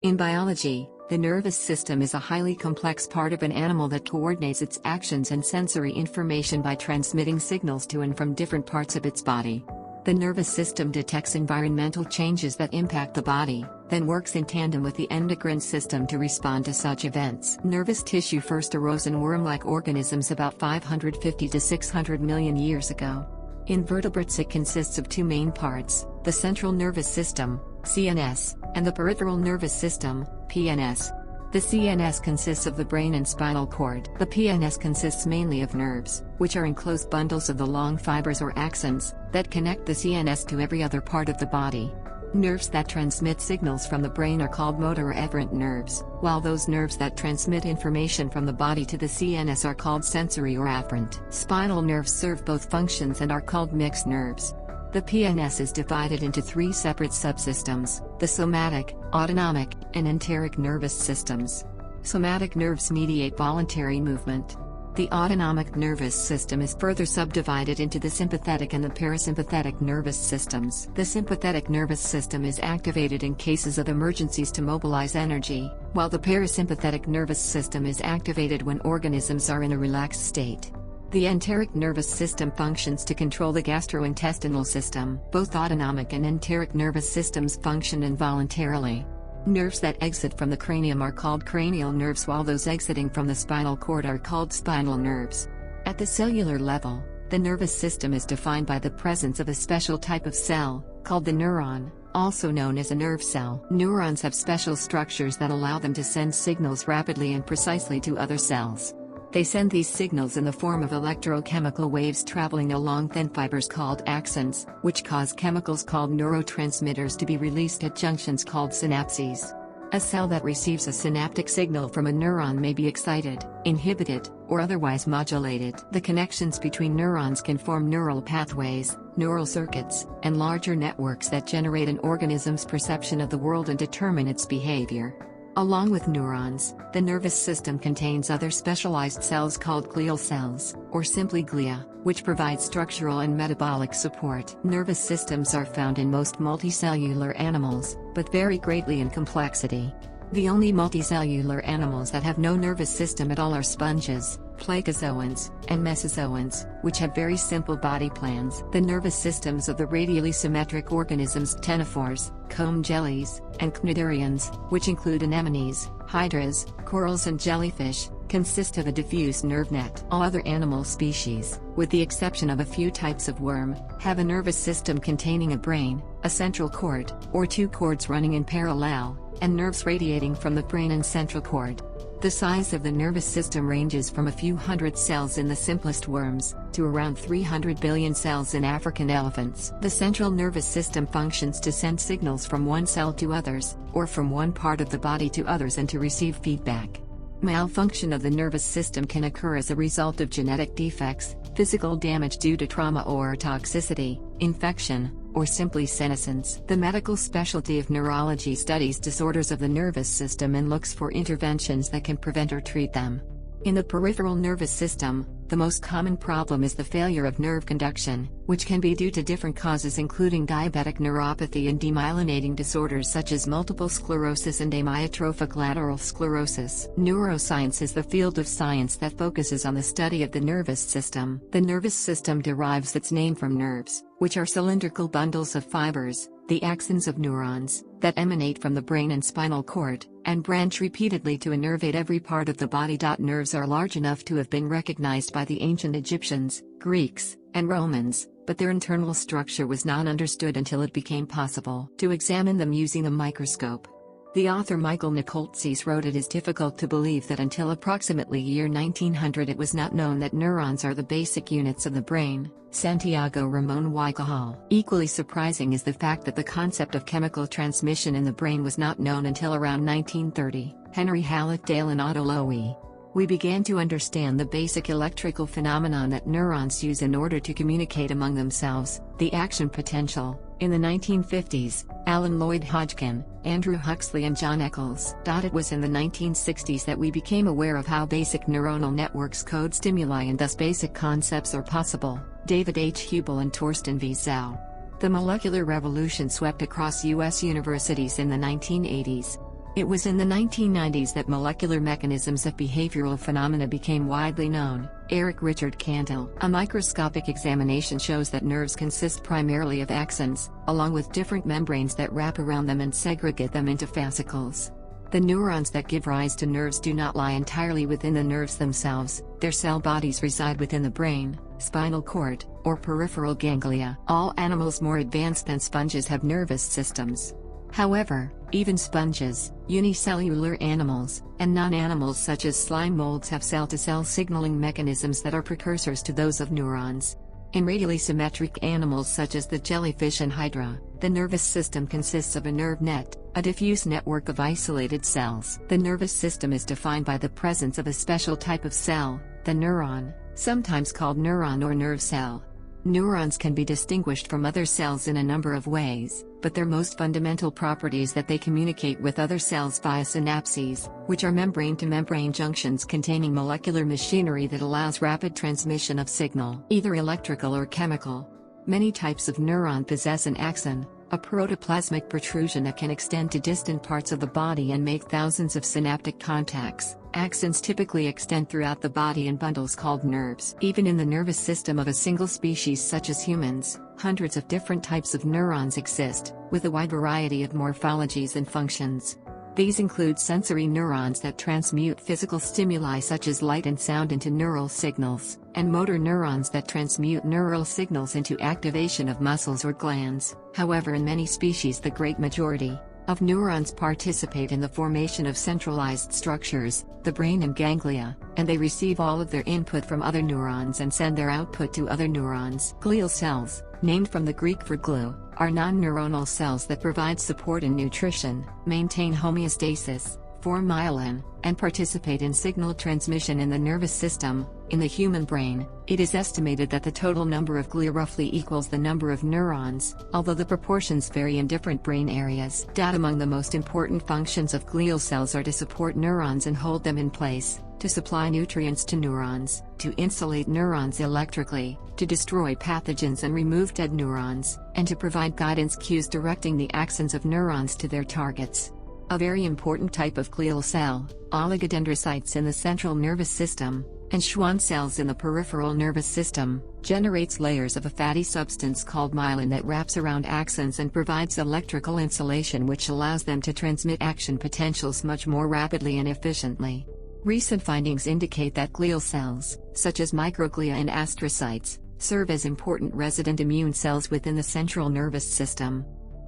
In biology, the nervous system is a highly complex part of an animal that coordinates its actions and sensory information by transmitting signals to and from different parts of its body. The nervous system detects environmental changes that impact the body, then works in tandem with the endocrine system to respond to such events. Nervous tissue first arose in worm-like organisms about 550 to 600 million years ago. In vertebrates it consists of two main parts, the central nervous system, CNS, and the peripheral nervous system, PNS. The CNS consists of the brain and spinal cord. The PNS consists mainly of nerves, which are enclosed bundles of the long fibers or axons, that connect the CNS to every other part of the body. Nerves that transmit signals from the brain are called motor or efferent nerves, while those nerves that transmit information from the body to the CNS are called sensory or afferent. Spinal nerves serve both functions and are called mixed nerves. The PNS is divided into three separate subsystems, the somatic, autonomic, and enteric nervous systems. Somatic nerves mediate voluntary movement. The autonomic nervous system is further subdivided into the sympathetic and the parasympathetic nervous systems. The sympathetic nervous system is activated in cases of emergencies to mobilize energy, while the parasympathetic nervous system is activated when organisms are in a relaxed state. The enteric nervous system functions to control the gastrointestinal system. Both autonomic and enteric nervous systems function involuntarily. Nerves that exit from the cranium are called cranial nerves, while those exiting from the spinal cord are called spinal nerves. At the cellular level, the nervous system is defined by the presence of a special type of cell, called the neuron, also known as a nerve cell. Neurons have special structures that allow them to send signals rapidly and precisely to other cells. They send these signals in the form of electrochemical waves traveling along thin fibers called axons, which cause chemicals called neurotransmitters to be released at junctions called synapses. A cell that receives a synaptic signal from a neuron may be excited, inhibited, or otherwise modulated. The connections between neurons can form neural pathways, neural circuits, and larger networks that generate an organism's perception of the world and determine its behavior. Along with neurons, the nervous system contains other specialized cells called glial cells, or simply glia, which provide structural and metabolic support. Nervous systems are found in most multicellular animals, but vary greatly in complexity. The only multicellular animals that have no nervous system at all are sponges, placozoans, and mesozoans, which have very simple body plans. The nervous systems of the radially symmetric organisms ctenophores, comb jellies, and cnidarians, which include anemones, hydras, corals and jellyfish, consist of a diffuse nerve net. All other animal species, with the exception of a few types of worm, have a nervous system containing a brain, a central cord, or two cords running in parallel, and nerves radiating from the brain and central cord. The size of the nervous system ranges from a few hundred cells in the simplest worms, to around 300 billion cells in African elephants. The central nervous system functions to send signals from one cell to others, or from one part of the body to others, and to receive feedback. Malfunction of the nervous system can occur as a result of genetic defects, physical damage due to trauma or toxicity, infection, or simply senescence. The medical specialty of neurology studies disorders of the nervous system and looks for interventions that can prevent or treat them. In the peripheral nervous system, the most common problem is the failure of nerve conduction, which can be due to different causes including diabetic neuropathy and demyelinating disorders such as multiple sclerosis and amyotrophic lateral sclerosis. Neuroscience is the field of science that focuses on the study of the nervous system. The nervous system derives its name from nerves, which are cylindrical bundles of fibers, the axons of neurons, that emanate from the brain and spinal cord, and branch repeatedly to innervate every part of the body. Nerves are large enough to have been recognized by the ancient Egyptians, Greeks, and Romans, but their internal structure was not understood until it became possible to examine them using a microscope. The author Michael Nicoltzis wrote, "It is difficult to believe that until approximately year 1900 it was not known that neurons are the basic units of the brain." Santiago Ramon y Cajal. Equally surprising is the fact that the concept of chemical transmission in the brain was not known until around 1930. Henry Hallett Dale and Otto Loewy. We began to understand the basic electrical phenomenon that neurons use in order to communicate among themselves, the action potential, in the 1950s, Alan Lloyd Hodgkin, Andrew Huxley and John Eccles. It was in the 1960s that we became aware of how basic neuronal networks code stimuli and thus basic concepts are possible. David H. Hubel and Torsten V. Zhao. The molecular revolution swept across U.S. universities in the 1980s. It was in the 1990s that molecular mechanisms of behavioral phenomena became widely known. Eric Richard Kandel. A microscopic examination shows that nerves consist primarily of axons, along with different membranes that wrap around them and segregate them into fascicles. The neurons that give rise to nerves do not lie entirely within the nerves themselves, their cell bodies reside within the brain, spinal cord, or peripheral ganglia. All animals more advanced than sponges have nervous systems. However, even sponges, unicellular animals, and non-animals such as slime molds have cell-to-cell signaling mechanisms that are precursors to those of neurons. In radially symmetric animals such as the jellyfish and hydra, the nervous system consists of a nerve net, a diffuse network of isolated cells. The nervous system is defined by the presence of a special type of cell, the neuron, sometimes called neuron or nerve cell. Neurons can be distinguished from other cells in a number of ways, but their most fundamental property is that they communicate with other cells via synapses, which are membrane-to-membrane junctions containing molecular machinery that allows rapid transmission of signal, either electrical or chemical. Many types of neuron possess an axon, a protoplasmic protrusion that can extend to distant parts of the body and make thousands of synaptic contacts. Axons typically extend throughout the body in bundles called nerves. Even in the nervous system of a single species such as humans, hundreds of different types of neurons exist, with a wide variety of morphologies and functions. These include sensory neurons that transmute physical stimuli such as light and sound into neural signals, and motor neurons that transmute neural signals into activation of muscles or glands. However, in many species, the great majority of neurons participate in the formation of centralized structures, the brain and ganglia, and they receive all of their input from other neurons and send their output to other neurons. Glial cells, named from the Greek for glue, are non-neuronal cells that provide support and nutrition, maintain homeostasis, form myelin, and participate in signal transmission in the nervous system. In the human brain, it is estimated that the total number of glia roughly equals the number of neurons, although the proportions vary in different brain areas. Among the most important functions of glial cells are to support neurons and hold them in place, to supply nutrients to neurons, to insulate neurons electrically, to destroy pathogens and remove dead neurons, and to provide guidance cues directing the axons of neurons to their targets. A very important type of glial cell, oligodendrocytes in the central nervous system, and Schwann cells in the peripheral nervous system, generates layers of a fatty substance called myelin that wraps around axons and provides electrical insulation, which allows them to transmit action potentials much more rapidly and efficiently. Recent findings indicate that glial cells, such as microglia and astrocytes, serve as important resident immune cells within the central nervous system.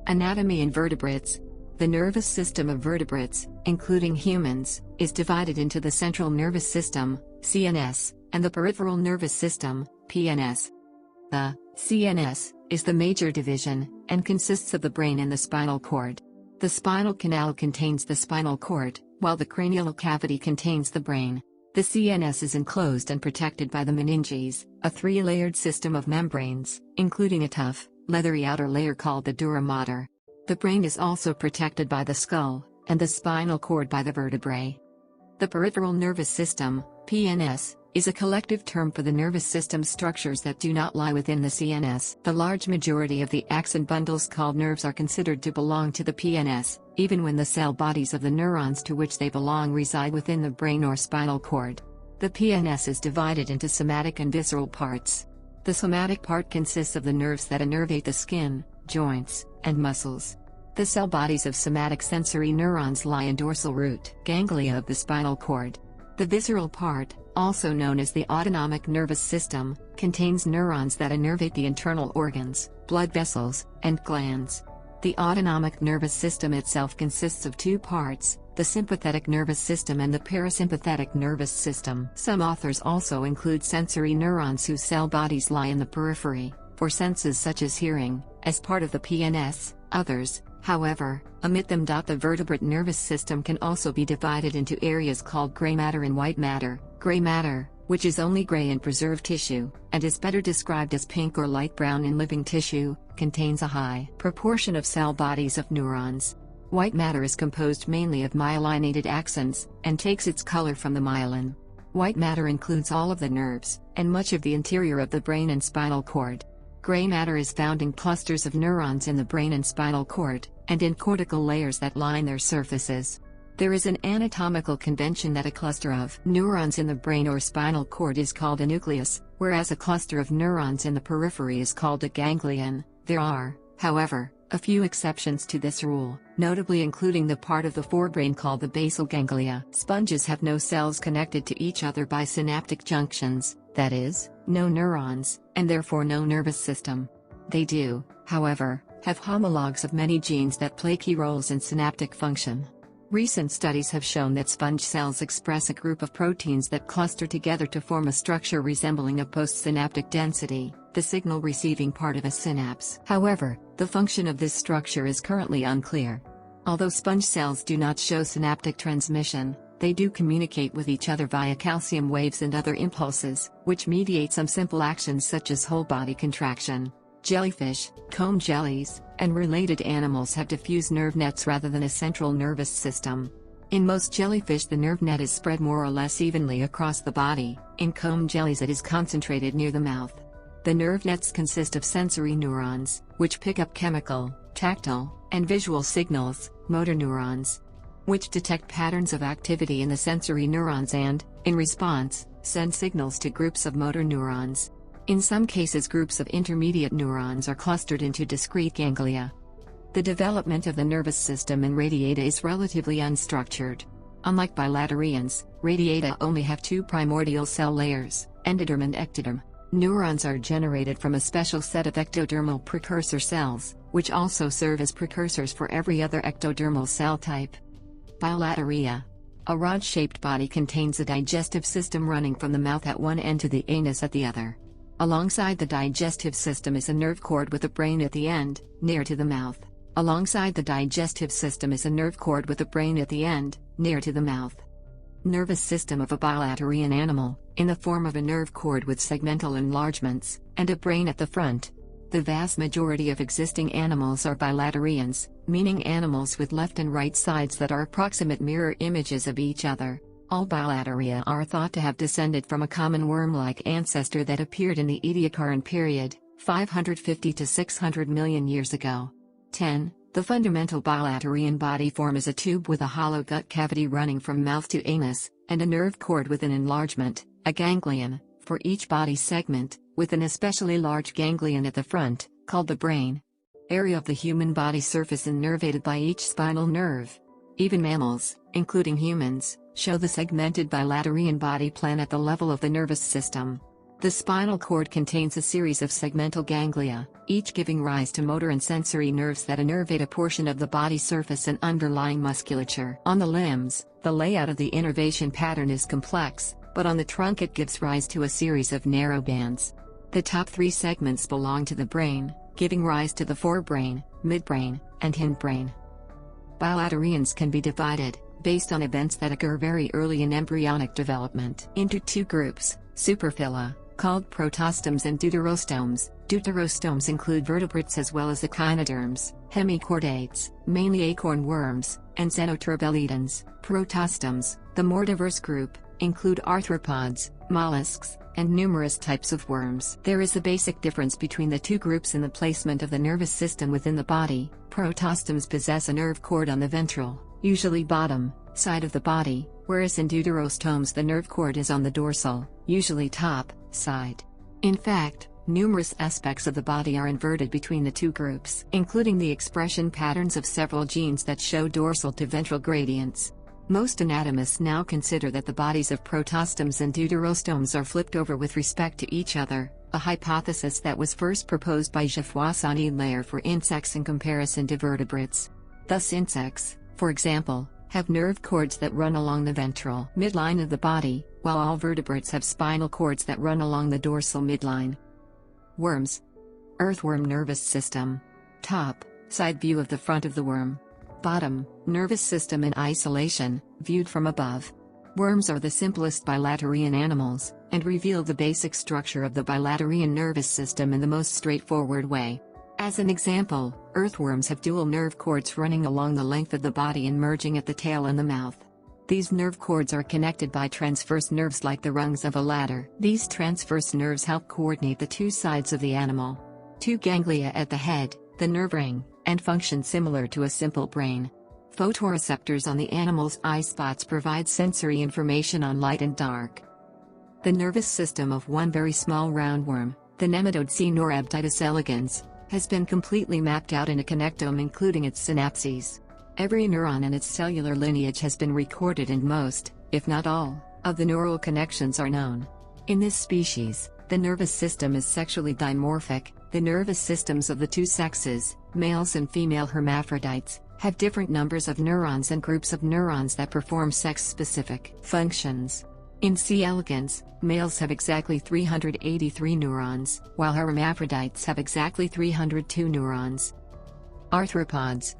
Anatomy in vertebrates. The nervous system of vertebrates, including humans, is divided into the central nervous system, CNS, and the peripheral nervous system, PNS. The CNS is the major division, and consists of the brain and the spinal cord. The spinal canal contains the spinal cord, while the cranial cavity contains the brain. The CNS is enclosed and protected by the meninges, a three-layered system of membranes, including a tough, leathery outer layer called the dura mater. The brain is also protected by the skull, and the spinal cord by the vertebrae. The peripheral nervous system, PNS, is a collective term for the nervous system structures that do not lie within the CNS. The large majority of the axon bundles called nerves are considered to belong to the PNS, even when the cell bodies of the neurons to which they belong reside within the brain or spinal cord. The PNS is divided into somatic and visceral parts. The somatic part consists of the nerves that innervate the skin, joints, and muscles. The cell bodies of somatic sensory neurons lie in dorsal root ganglia of the spinal cord. The visceral part, also known as the autonomic nervous system, contains neurons that innervate the internal organs, blood vessels, and glands. The autonomic nervous system itself consists of two parts, the sympathetic nervous system and the parasympathetic nervous system. Some authors also include sensory neurons whose cell bodies lie in the periphery, for senses such as hearing, as part of the PNS. Others, however, omit them. The vertebrate nervous system can also be divided into areas called gray matter and white matter. Gray matter, which is only gray in preserved tissue, and is better described as pink or light brown in living tissue, contains a high proportion of cell bodies of neurons. White matter is composed mainly of myelinated axons, and takes its color from the myelin. White matter includes all of the nerves, and much of the interior of the brain and spinal cord. Gray matter is found in clusters of neurons in the brain and spinal cord, and in cortical layers that line their surfaces. There is an anatomical convention that a cluster of neurons in the brain or spinal cord is called a nucleus, whereas a cluster of neurons in the periphery is called a ganglion. There are, however, a few exceptions to this rule, notably including the part of the forebrain called the basal ganglia. Sponges have no cells connected to each other by synaptic junctions, that is, no neurons, and therefore no nervous system. They do, however, have homologs of many genes that play key roles in synaptic function. Recent studies have shown that sponge cells express a group of proteins that cluster together to form a structure resembling a postsynaptic density, the signal-receiving part of a synapse. However, the function of this structure is currently unclear. Although sponge cells do not show synaptic transmission, they do communicate with each other via calcium waves and other impulses, which mediate some simple actions such as whole-body contraction. Jellyfish, comb jellies, and related animals have diffuse nerve nets rather than a central nervous system. In most jellyfish, the nerve net is spread more or less evenly across the body. In comb jellies, it is concentrated near the mouth. The nerve nets consist of sensory neurons, which pick up chemical, tactile, and visual signals, motor neurons, which detect patterns of activity in the sensory neurons and, in response, send signals to groups of motor neurons. In some cases, groups of intermediate neurons are clustered into discrete ganglia. The development of the nervous system in radiata is relatively unstructured. Unlike bilaterians, radiata only have two primordial cell layers, endoderm and ectoderm. Neurons are generated from a special set of ectodermal precursor cells, which also serve as precursors for every other ectodermal cell type. Bilateria. A rod-shaped body contains a digestive system running from the mouth at one end to the anus at the other. Alongside the digestive system is a nerve cord with a brain at the end, near to the mouth. Alongside the digestive system is a nerve cord with a brain at the end, near to the mouth. Nervous system of a bilaterian animal, in the form of a nerve cord with segmental enlargements, and a brain at the front. The vast majority of existing animals are bilaterians, meaning animals with left and right sides that are approximate mirror images of each other. All bilateria are thought to have descended from a common worm-like ancestor that appeared in the Ediacaran period, 550 to 600 million years ago. 10. The fundamental bilaterian body form is a tube with a hollow gut cavity running from mouth to anus, and a nerve cord with an enlargement, a ganglion, for each body segment, with an especially large ganglion at the front, called the brain. Area of the human body surface innervated by each spinal nerve. Even mammals, including humans, show the segmented bilaterian body plan at the level of the nervous system. The spinal cord contains a series of segmental ganglia, each giving rise to motor and sensory nerves that innervate a portion of the body surface and underlying musculature. On the limbs, the layout of the innervation pattern is complex, but on the trunk it gives rise to a series of narrow bands. The top three segments belong to the brain, giving rise to the forebrain, midbrain, and hindbrain. Bilaterians can be divided, based on events that occur very early in embryonic development, into two groups: superphyla, called protostomes, and deuterostomes. Deuterostomes include vertebrates as well as echinoderms, hemichordates, mainly acorn worms, and xenoturbellidans. Protostomes, the more diverse group, include arthropods, mollusks, and numerous types of worms. There is a basic difference between the two groups in the placement of the nervous system within the body. Protostomes possess a nerve cord on the ventral, usually bottom, side of the body, whereas in deuterostomes the nerve cord is on the dorsal, usually top, side. In fact, numerous aspects of the body are inverted between the two groups, including the expression patterns of several genes that show dorsal to ventral gradients. Most anatomists now consider that the bodies of protostomes and deuterostomes are flipped over with respect to each other, a hypothesis that was first proposed by Geoffroy-Saint-Hilaire for insects in comparison to vertebrates. Thus insects, for example, have nerve cords that run along the ventral midline of the body, while all vertebrates have spinal cords that run along the dorsal midline. Worms. Earthworm nervous system. Top, side view of the front of the worm. Bottom, nervous system in isolation, viewed from above. Worms are the simplest bilaterian animals, and reveal the basic structure of the bilaterian nervous system in the most straightforward way. As an example, earthworms have dual nerve cords running along the length of the body and merging at the tail and the mouth. These nerve cords are connected by transverse nerves like the rungs of a ladder. These transverse nerves help coordinate the two sides of the animal. Two ganglia at the head, the nerve ring, and function similar to a simple brain. Photoreceptors on the animal's eye spots provide sensory information on light and dark. The nervous system of one very small roundworm, the nematode Caenorhabditis elegans, has been completely mapped out in a connectome including its synapses. Every neuron and its cellular lineage has been recorded and most, if not all, of the neural connections are known. In this species, the nervous system is sexually dimorphic. The nervous systems of the two sexes, males and female hermaphrodites, have different numbers of neurons and groups of neurons that perform sex-specific functions. In C. elegans, males have exactly 383 neurons, while hermaphrodites have exactly 302 neurons. Arthropods.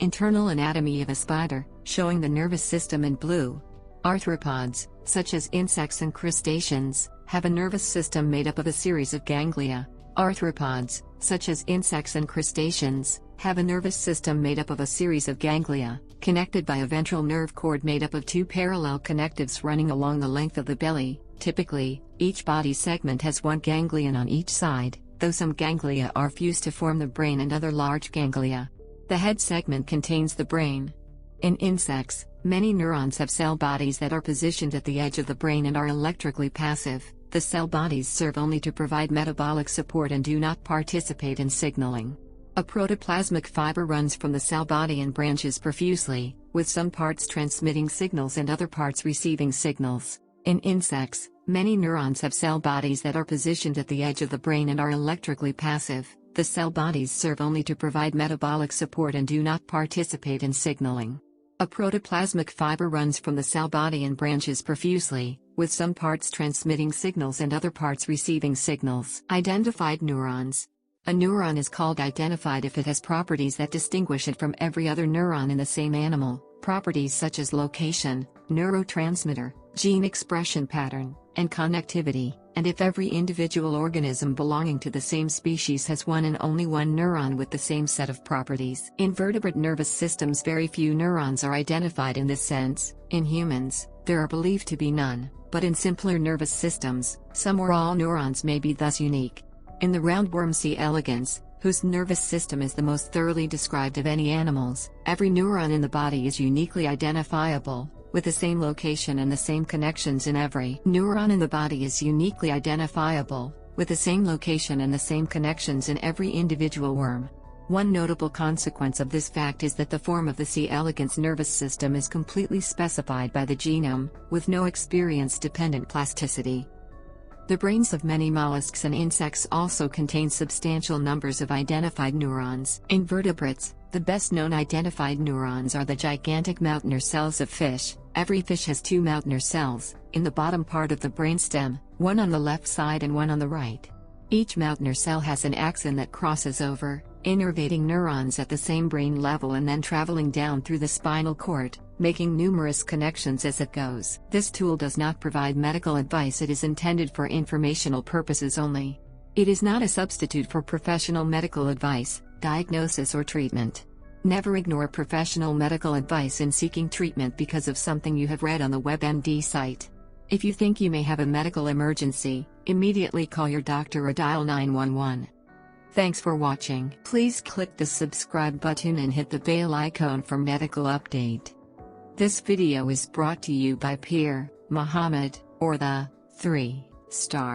Internal anatomy of a spider, showing the nervous system in blue. Arthropods, such as insects and crustaceans, have a nervous system made up of a series of ganglia. Arthropods, such as insects and crustaceans, have a nervous system made up of a series of ganglia, connected by a ventral nerve cord made up of two parallel connectives running along the length of the belly. Typically, each body segment has one ganglion on each side, though some ganglia are fused to form the brain and other large ganglia. The head segment contains the brain. In insects, many neurons have cell bodies that are positioned at the edge of the brain and are electrically passive. The cell bodies serve only to provide metabolic support and do not participate in signaling. A protoplasmic fiber runs from the cell body and branches profusely, with some parts transmitting signals and other parts receiving signals. In insects, many neurons have cell bodies that are positioned at the edge of the brain and are electrically passive. The cell bodies serve only to provide metabolic support and do not participate in signaling. A protoplasmic fiber runs from the cell body and branches profusely, with some parts transmitting signals and other parts receiving signals. Identified neurons. A neuron is called identified if it has properties that distinguish it from every other neuron in the same animal, properties such as location, neurotransmitter, gene expression pattern, and connectivity, and if every individual organism belonging to the same species has one and only one neuron with the same set of properties. In vertebrate nervous systems, very few neurons are identified in this sense. In humans, there are believed to be none, but in simpler nervous systems, some or all neurons may be thus unique. In the roundworm C. elegans, whose nervous system is the most thoroughly described of any animals, every neuron in the body is uniquely identifiable, with the same location and the same connections in every neuron in the body is uniquely identifiable, with the same location and the same connections in every individual worm. One notable consequence of this fact is that the form of the C. elegans nervous system is completely specified by the genome, with no experience-dependent plasticity. The brains of many mollusks and insects also contain substantial numbers of identified neurons. In vertebrates, the best-known identified neurons are the gigantic Mautner cells of fish. Every fish has two Mautner cells, in the bottom part of the brainstem, one on the left side and one on the right. Each Mautner cell has an axon that crosses over, innervating neurons at the same brain level and then traveling down through the spinal cord, making numerous connections as it goes. This tool does not provide medical advice. It is intended for informational purposes only. It is not a substitute for professional medical advice, diagnosis or treatment. Never ignore professional medical advice in seeking treatment because of something you have read on the WebMD site. If you think you may have a medical emergency, immediately call your doctor or dial 911. Thanks for watching. Please click the subscribe button and hit the bell icon for medical update. This video is brought to you by Pierre, Muhammad, or the 3-star.